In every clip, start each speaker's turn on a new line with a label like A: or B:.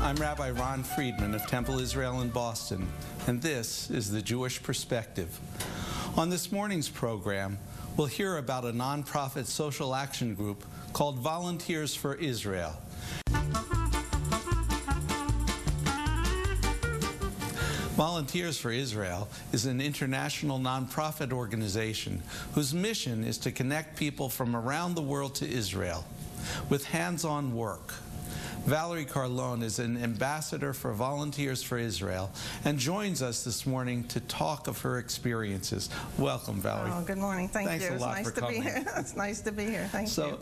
A: I'm Rabbi Ron Friedman of Temple Israel in Boston, and this is The Jewish Perspective. On this morning's program, we'll hear about a nonprofit social action group called Volunteers for Israel. Volunteers for Israel is an international nonprofit organization whose mission is to connect people from around the world to Israel with hands-on work. Valerie Carlone is an ambassador for Volunteers for Israel and joins us this morning to talk of her experiences. Welcome, Valerie.
B: Oh, good morning. Thanks
A: a lot for coming.
B: It's nice to be here. Thank you.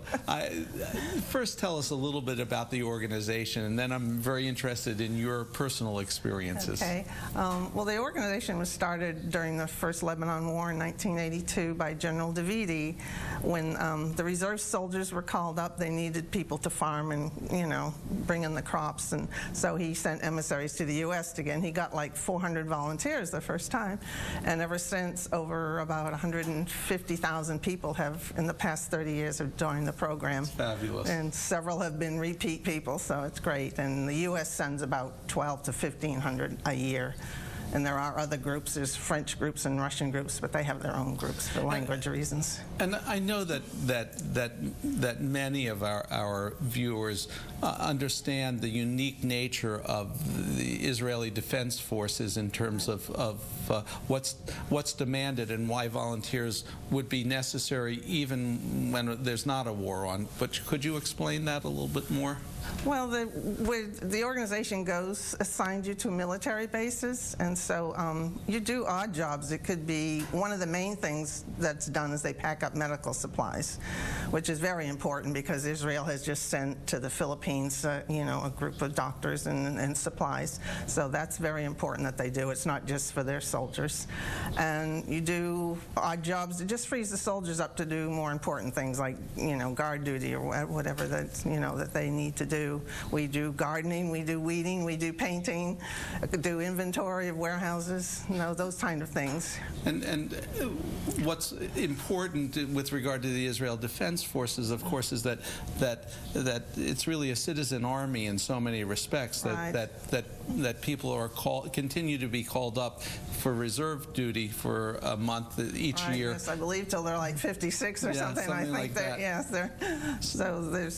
A: First tell us a little bit about the organization, and then I'm very interested in your personal experiences.
B: Okay. Well, the organization was started during the first Lebanon War in 1982 by General Davidi. When the reserve soldiers were called up, they needed people to farm and, bring in the crops, and so he sent emissaries to the U.S. again. He got like 400 volunteers the first time, and ever since, over about 150,000 people have, in the past 30 years, have joined the program.
A: That's fabulous.
B: And several have been repeat people, so it's great. And the U.S. sends about 12 to 1,500 a year. And there are other groups. There's French groups and Russian groups, but they have their own groups for language reasons.
A: And I know that many of our viewers understand the unique nature of the Israeli Defense Forces in terms of what's demanded and why volunteers would be necessary even when there's not a war on. But could you explain that a little bit more?
B: Well, the organization assigns you to military bases, and so you do odd jobs. It could be, one of the main things that's done is they pack up medical supplies, which is very important because Israel has just sent to the Philippines, a group of doctors and supplies. So that's very important that they do. It's not just for their soldiers. And you do odd jobs. It just frees the soldiers up to do more important things like, guard duty or whatever that they need to do. We do gardening, we do weeding, we do painting, do inventory of warehouses, those kind of things.
A: And what's important with regard to the Israel Defense Forces, of course, is that it's really a citizen army in so many respects. That people are continue to be called up for reserve duty for a month each year.
B: Yes, I believe till they're like 56 or something. I think
A: like that.
B: Yes,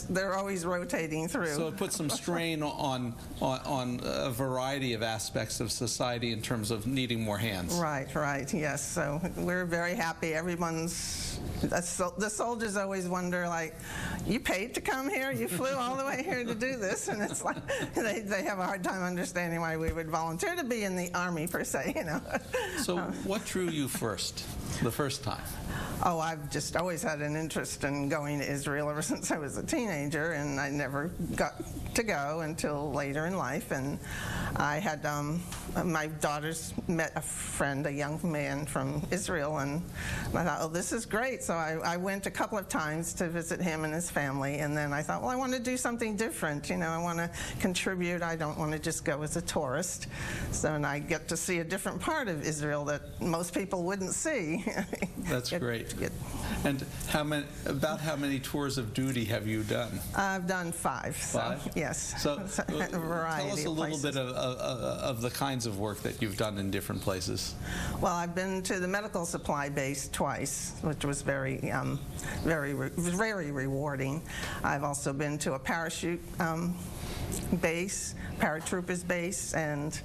B: they're always rotating through.
A: So it puts some strain on a variety of aspects of society in terms of needing more hands.
B: Right, yes. So we're very happy. The soldiers always wonder, like, you paid to come here? You flew all the way here to do this? And it's like, they have a hard time understanding why we would volunteer to be in the Army, per se,
A: So what drew you the first time?
B: Oh, I've just always had an interest in going to Israel ever since I was a teenager, and I never got to go until later in life. And I had, my daughters met a friend, a young man from Israel, and I thought, oh, this is great. So I went a couple of times to visit him and his family, and then I thought, well, I want to do something different. I want to contribute. I don't want to just go as a tourist. So, and I get to see a different part of Israel that most people wouldn't see.
A: That's great. And about how many tours of duty have you done?
B: I've done 5. 5? So, yes.
A: So
B: a variety
A: tell us a little bit of the kinds of work that you've done in different places.
B: Well, I've been to the medical supply base twice, which was very rewarding. I've also been to a parachute base, paratroopers base, and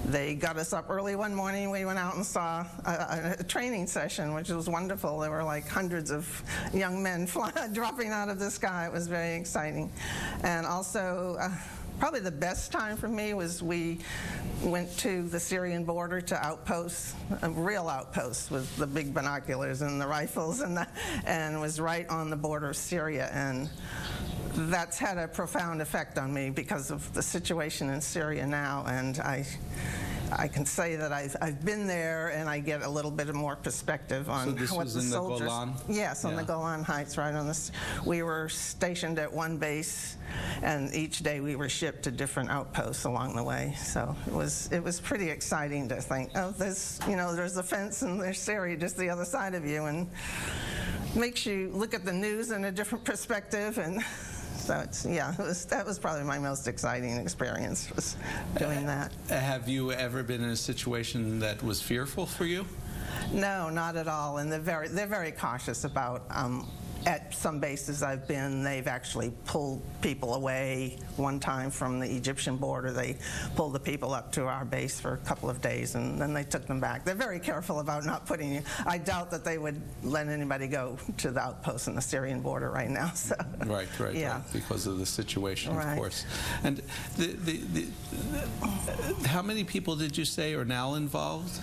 B: they got us up early one morning. We went out and saw a training session, which was wonderful. There were like hundreds of young men dropping out of the sky. It was very exciting. And also, probably the best time for me was we went to the Syrian border to outposts, real outposts with the big binoculars and the rifles, and was right on the border of Syria. And that's had a profound effect on me because of the situation in Syria now, and I can say that I've been there, and I get a little bit of more perspective on what the soldiers. So this was in the Golan? Yes, on the Golan Heights, right on this. We were stationed at one base, and each day we were shipped to different outposts along the way. So it was pretty exciting to think, oh, there's a fence and there's Syria just the other side of you, and makes you look at the news in a different perspective, and So it's, yeah, that was probably my most exciting experience, was doing that.
A: Have you ever been in a situation that was fearful for you?
B: No, not at all. And they're very cautious about. At some bases I've been, they've actually pulled people away. One time from the Egyptian border, they pulled the people up to our base for a couple of days, and then they took them back. They're very careful about not putting you. I doubt that they would let anybody go to the outpost on the Syrian border right now. So.
A: Right,
B: Yeah.
A: right, because of the situation,
B: Right.
A: of course. And how many people did you say are now involved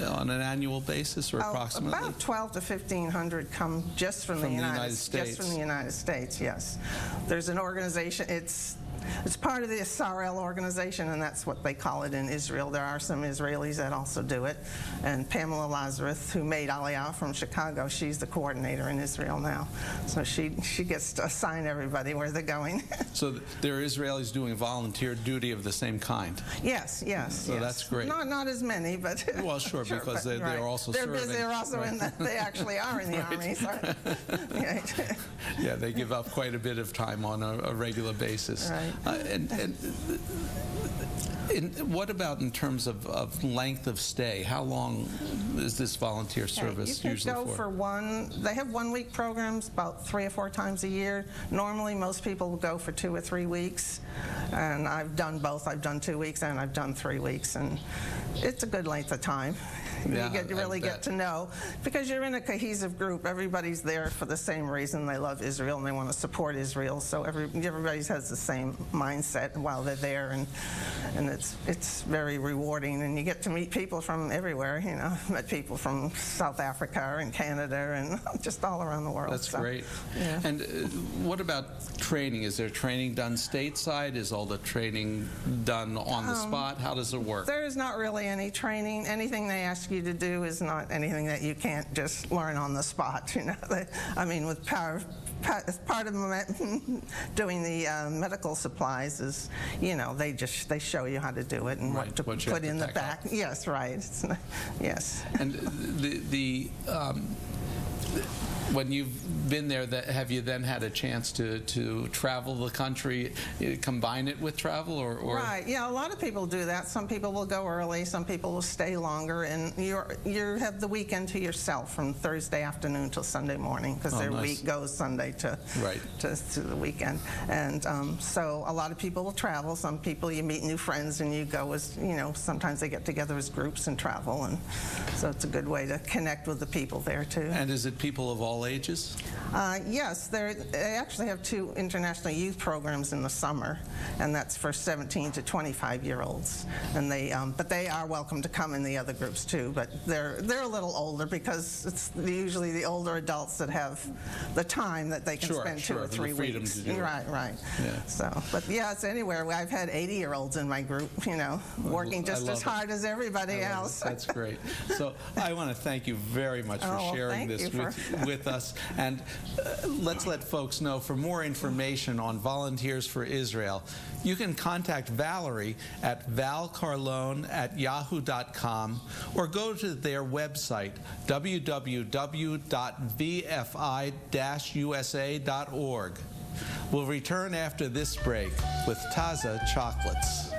A: on an annual basis, or approximately?
B: About 12 to 1,500 come just from the United
A: States.
B: Just from the United States, yes. There's an organization, it's part of the SAREL organization, and that's what they call it in Israel. There are some Israelis that also do it. And Pamela Lazarus, who made Aliyah from Chicago, she's the coordinator in Israel now. So she gets to assign everybody where they're going.
A: So there are Israelis doing volunteer duty of the same kind?
B: Yes, yes.
A: So
B: yes.
A: that's great.
B: Not as many, but...
A: Well, sure, because
B: but,
A: they're also
B: they're
A: serving.
B: Busy, they're also
A: right.
B: in the, they actually are in the
A: Right.
B: Army. So,
A: yeah, they give up quite a bit of time on a regular basis.
B: Right.
A: What about in terms of length of stay? How long is this volunteer service
B: you
A: usually
B: can go for one. They have 1 week programs about 3 or 4 times a year. Normally, most people will go for 2 or 3 weeks, and I've done both. I've done 2 weeks and I've done 3 weeks, and it's a good length of time.
A: Yeah,
B: You really get to know, because you're in a cohesive group. Everybody's there for the same reason. They love Israel and they want to support Israel. So everybody has the same mindset while they're there, and it's very rewarding. And you get to meet people from everywhere. You know, met people from South Africa and Canada and just all around the world.
A: That's
B: so,
A: great.
B: Yeah.
A: And what about training? Is there training done stateside? Is all the training done on the spot? How does it work?
B: There is not really any training. Anything they ask you to do is not anything that you can't just learn on the spot. You know, I mean, with as part of doing the medical supplies is, you know, they show you how to do it and
A: Right,
B: what to
A: what you
B: put
A: have to
B: in the
A: pack
B: back.
A: up.
B: Yes, right. It's not, yes.
A: And when you've been there, have you then had a chance to travel the country, combine it with travel, or?
B: Right. Yeah, a lot of people do that. Some people will go early. Some people will stay longer, and you have the weekend to yourself from Thursday afternoon till Sunday morning, because their
A: nice.
B: week goes Sunday to the weekend. And so a lot of people will travel. Some people you meet new friends and you go as, you know, sometimes they get together as groups and travel, and so it's a good way to connect with the people there too.
A: And is it people of all ages?
B: Yes, they actually have 2 international youth programs in the summer, and that's for 17 to 25-year-olds. And but they are welcome to come in the other groups too. But they're a little older, because it's usually the older adults that have the time that they can spend 2 or 3 weeks. Right, right.
A: Yeah.
B: So, but yeah, it's anywhere. I've had 80-year-olds in my group, you know, working just as hard as everybody else.
A: That's great. So I want to thank you very much for sharing this with us. And let's let folks know, for more information on Volunteers for Israel, you can contact Valerie at valcarlone@yahoo.com, or go to their website, www.vfi-usa.org. We'll return after this break with Taza Chocolates.